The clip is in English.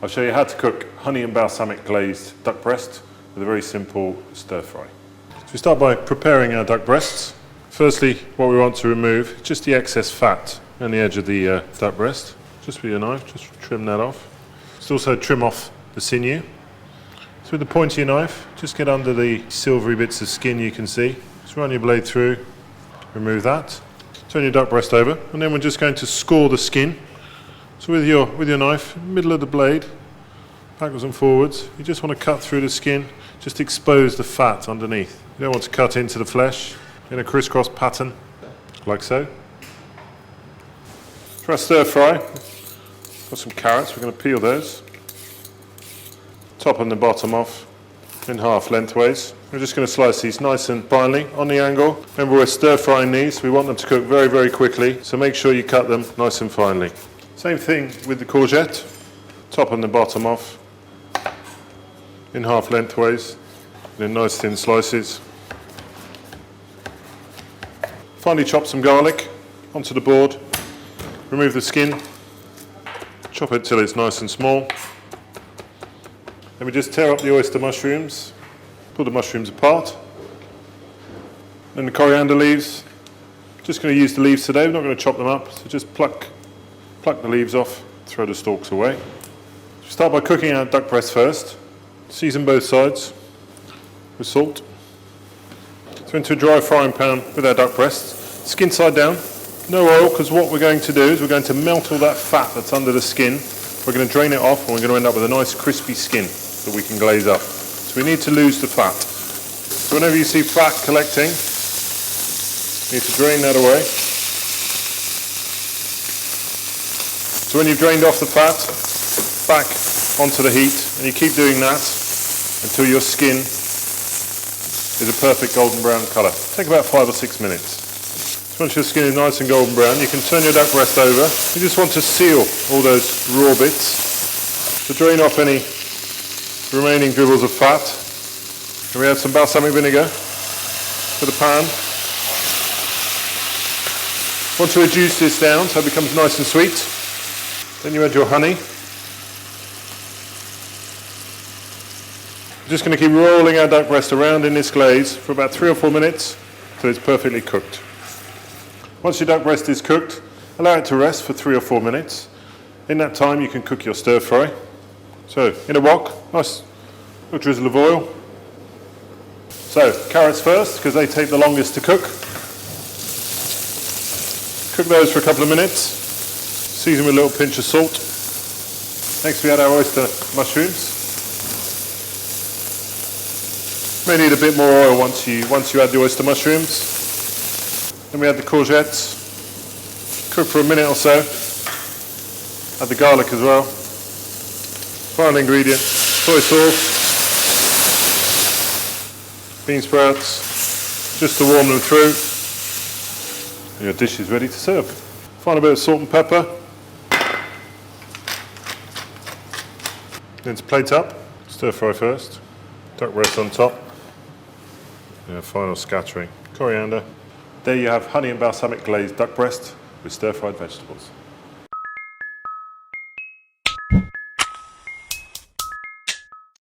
I'll show you how to cook honey and balsamic glazed duck breast with a very simple stir fry. So we start by preparing our duck breasts. Firstly, what we want to remove is just the excess fat on the edge of the duck breast. Just with your knife, just trim that off. Just also trim off the sinew. So with the point of your knife, just get under the silvery bits of skin you can see. Just run your blade through, remove that. Turn your duck breast over, and then we're just going to score the skin. So with your knife, middle of the blade, backwards and forwards, you just want to cut through the skin, just expose the fat underneath. You don't want to cut into the flesh in a crisscross pattern, like so. For our stir fry, got some carrots, we're going to peel those. Top and the bottom off in half lengthways. We're just going to slice these nice and finely on the angle. Remember, we're stir frying these, we want them to cook very, very quickly, so make sure you cut them nice and finely. Same thing with the courgette, top and the bottom off in half lengthways, in nice thin slices. Finally chop some garlic onto the board, remove the skin, chop it till it's nice and small. Then we just tear up the oyster mushrooms, pull the mushrooms apart. Then the coriander leaves, just going to use the leaves today, we're not going to chop them up, so just pluck the leaves off, throw the stalks away. Start by cooking our duck breast first. Season both sides with salt. So into a dry frying pan with our duck breast, skin side down, no oil, because what we're going to do is we're going to melt all that fat that's under the skin. We're going to drain it off and we're going to end up with a nice crispy skin that we can glaze up. So we need to lose the fat. So whenever you see fat collecting, you need to drain that away. So when you've drained off the fat, back onto the heat, and you keep doing that until your skin is a perfect golden brown colour. Take about 5 or 6 minutes. So once your skin is nice and golden brown, you can turn your duck breast over. You just want to seal all those raw bits to drain off any remaining dribbles of fat. And we add some balsamic vinegar to the pan. Want to reduce this down so it becomes nice and sweet. Then you add your honey. We're just going to keep rolling our duck breast around in this glaze for about 3 or 4 minutes until it's perfectly cooked. Once your duck breast is cooked, allow it to rest for 3 or 4 minutes. In that time you can cook your stir fry. So in a wok, nice little drizzle of oil. So carrots first because they take the longest to cook. Cook those for a couple of minutes. Season with a little pinch of salt. Next we add our oyster mushrooms. May need a bit more oil once you add the oyster mushrooms. Then we add the courgettes. Cook for a minute or so. Add the garlic as well. Final ingredient, soy sauce. Bean sprouts. Just to warm them through. And your dish is ready to serve. Final bit of salt and pepper. Then to plate up, stir fry first, duck breast on top, and a final scattering, coriander. There you have honey and balsamic glazed duck breast with stir fried vegetables.